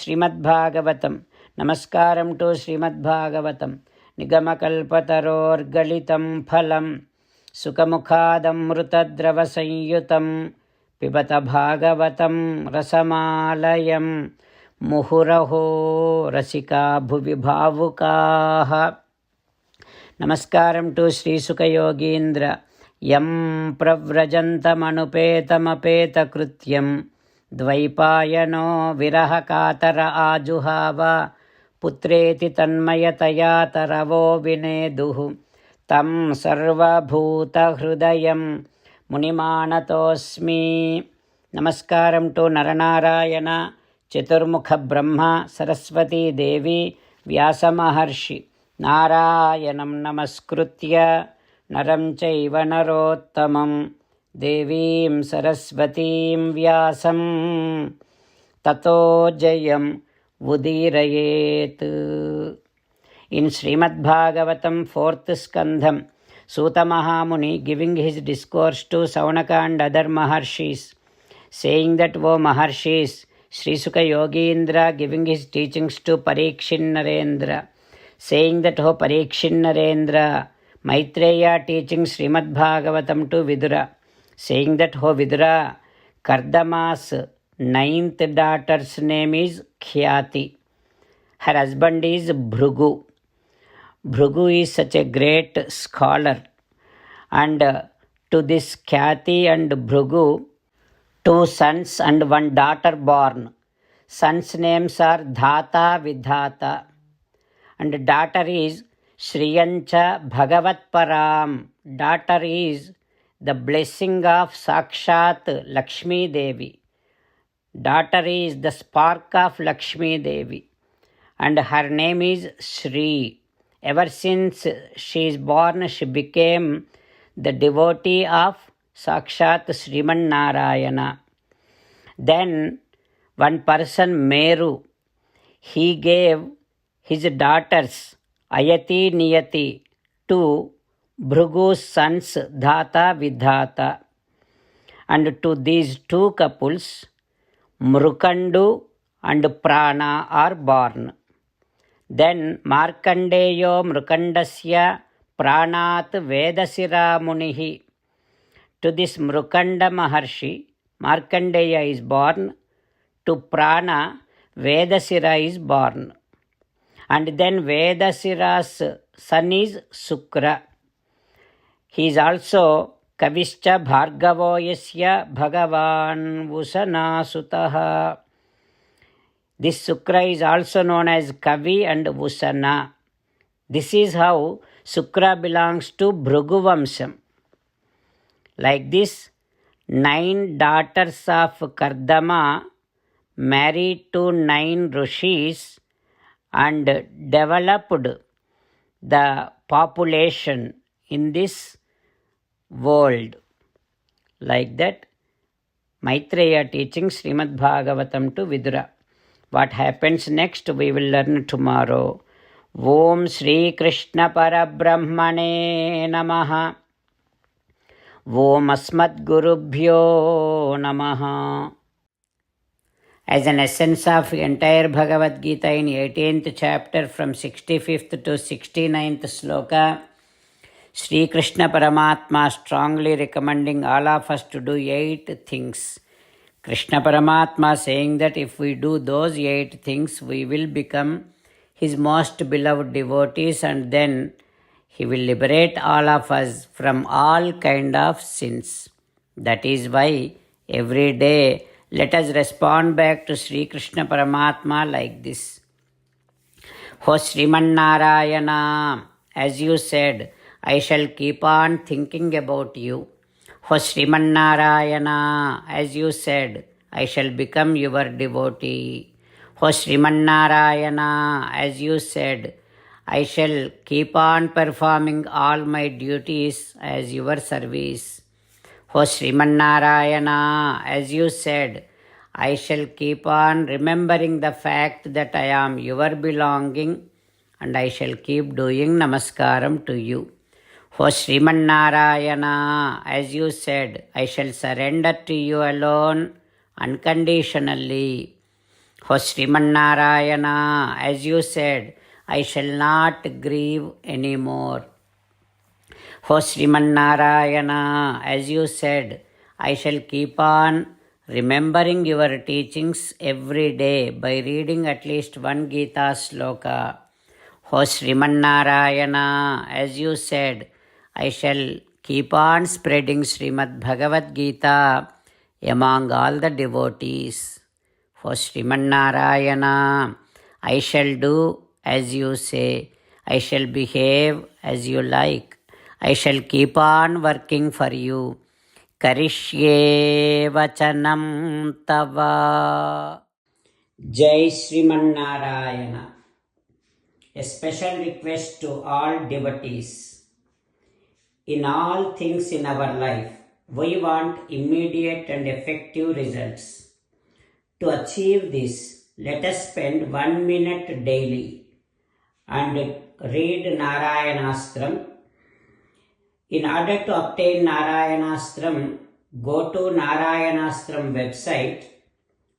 ಶ್ರೀಮದ್ಭಾಗವತಂ. ನಮಸ್ಕಾರಂ to ಶ್ರೀಮದ್ಭಾಗವತಂ. ನಿಗಮಕಲ್ಪತರೋರ್ಗಲಿತಂ ಫಲಂ ಸುಖಮುಖಾದಮೃತದ್ರವ ಸಂಯುತಂ ಪಿಬತ ಭಾಗವತಂ ರಸಮಾಲಯಂ ಮುಹುರಹೋ ರಸಿಕಾ ಭುವಿ ಭಾವುಕಾಃ. ನಮಸ್ಕಾರಂ to ಶ್ರೀಸುಖಯೋಗೀಂದ್ರ. M ಪ್ರವ್ರಜಂತಮನುಪೇತಮಪೇತಕೃತ್ಯಂ ದ್ವೈಪಾಯನೋ ವಿರಹಕಾತರ ಆಜುಹಾವ ಪುತ್ರೇತಿ ತನ್ಮಯತಯಾ ತರವೋ ವಿನೇದುಃ ತಂ ಸರ್ವಭೂತಹೃದಯಂ ಮುನಿಮಾನತೋಸ್ಮಿ. ನಮಸ್ಕಾರಂ to Nara Narayana, ಚತುರ್ಮುಖ ಬ್ರಹ್ಮ, ಸರಸ್ವತೀ ದೇವಿ, ವ್ಯಾಸಮಹರ್ಷಿ. ನಾರಾಯಣಂ ನಮಸ್ಕೃತ್ಯ ನರಂ ಚೈವ ನರೋತ್ತಮಂ ದೇವೀಂ ಸರಸ್ವತೀಂ ವ್ಯಾಸಂ ತತೋ Jayam ಉದೀರಯೇತ್. In Srimad Bhagavatam, 4th Skandham, Suta Mahamuni giving his discourse to Saunaka and other Maharshis, saying that, O Maharshis, Sri Sukha Yogindra giving his teachings to Parikshin Narendra, saying that, O Parikshin Narendra, Maitreya teaching Srimad Bhagavatam to Vidura, saying that, O Vidura, Kardama's 9th daughter's name is Khyati. Her husband is Bhrugu. Bhrugu is such a great scholar. And to this Khyati and Bhrugu, 2 sons and 1 daughter born. Sons' names are Dhata Vidhata. And daughter is Shriyancha Bhagavat Param. Daughter is the blessing of Sakshat Lakshmi Devi. Daughter is the spark of Lakshmi Devi. And her name is Shri. Ever since she is born, she became the devotee of Sakshat Sriman Narayana. Then one person, Meru, he gave his daughters Ayati Niyati to Bhrugu's sons Dhata Vidhata. And to these 2 couples, Mrukandu and Prana are born. Then Markandeyo Mrukandasya Pranat Vedasira Munihi. To this Mrukanda Maharshi, Markandeya is born. To Prana, Vedasira is born. And then Vedasira's son is Sukra. He is also Kavischa Bhargavo Yasya Bhagavan Vusanasutaha. This Sukra is also known as Kavi and Vusana. This is how Sukra belongs to Bhrugu Vamsam. Like this, 9 daughters of Kardama married to 9 rishis and developed the population in this world. Like that, Maitreya teaching Srimad Bhagavatam to Vidura. What happens next we will learn tomorrow. Om Shri Krishna Parabrahmane Namaha. Om Asmat Gurubhyo Namaha. As an essence of entire Bhagavad Gita in 18th chapter from 65th to 69th sloka, Sri Krishna Paramatma strongly recommending all of us to do 8 things. Krishna Paramatma saying that if we do those 8 things, we will become his most beloved devotees, and then he will liberate all of us from all kind of sins. That is why every day let us respond back to Sri Krishna Paramatma like this. O Sriman Narayana, as you said, I shall keep on thinking about you. O Sriman Narayana, as you said, I shall become your devotee. O Sriman Narayana, as you said, I shall keep on performing all my duties as your service. O Sriman Narayana, as you said, I shall keep on remembering the fact that I am your belonging, and I shall keep doing namaskaram to you. O Sriman Narayana, as you said, I shall surrender to you alone unconditionally. O Srimannarayana, as you said, I shall not grieve anymore. O Srimannarayana, as you said, I shall keep on remembering your teachings every day by reading at least one Gita sloka. O Srimannarayana, as you said, I shall keep on spreading Srimad Bhagavad Gita among all the devotees. O Srimannarayana, I shall do as you say. I shall behave as you like. I shall keep on working for you. Karishye vachanam tava. Jai Srimannarayana. A special request to all devotees. In all things in our life, we want immediate and effective results. To achieve this, let us spend 1 minute daily and read Narayanastram. In order to obtain Narayanastram, go to Narayanastram website,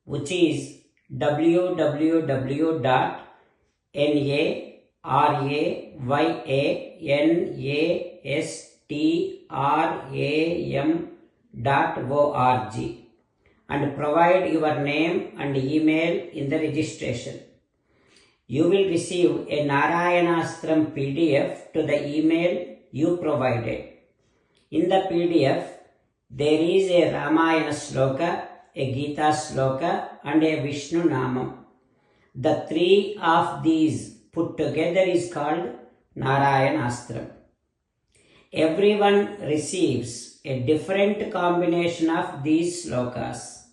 which is www.narayanastram.org, and provide your name and email in the registration. You will receive a Narayanastram PDF to the email you provided. In the PDF, there is a Ramayana sloka, a Gita sloka, and a Vishnu Namam. The three of these put together is called Narayanastram. Everyone receives a different combination of these slokas.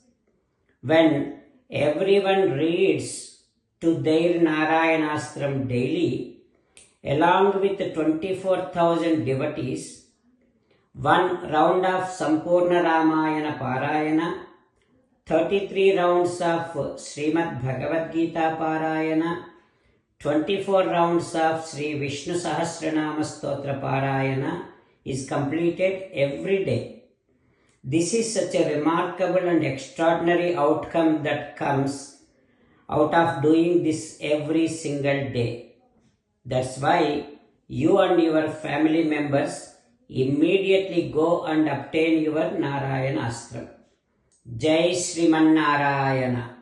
When everyone reads to their Narayanastram daily, along with 24,000 devotees, one round of Sampurna Ramayana Parayana, 33 rounds of Srimad Bhagavad Gita Parayana, 24 rounds of Sri Vishnu Sahasranama Stotra Parayana is completed every day. This is such a remarkable and extraordinary outcome that comes out of doing this every single day. That's why you and your family members immediately go and obtain your Narayanastram. Jai Srimannarayana.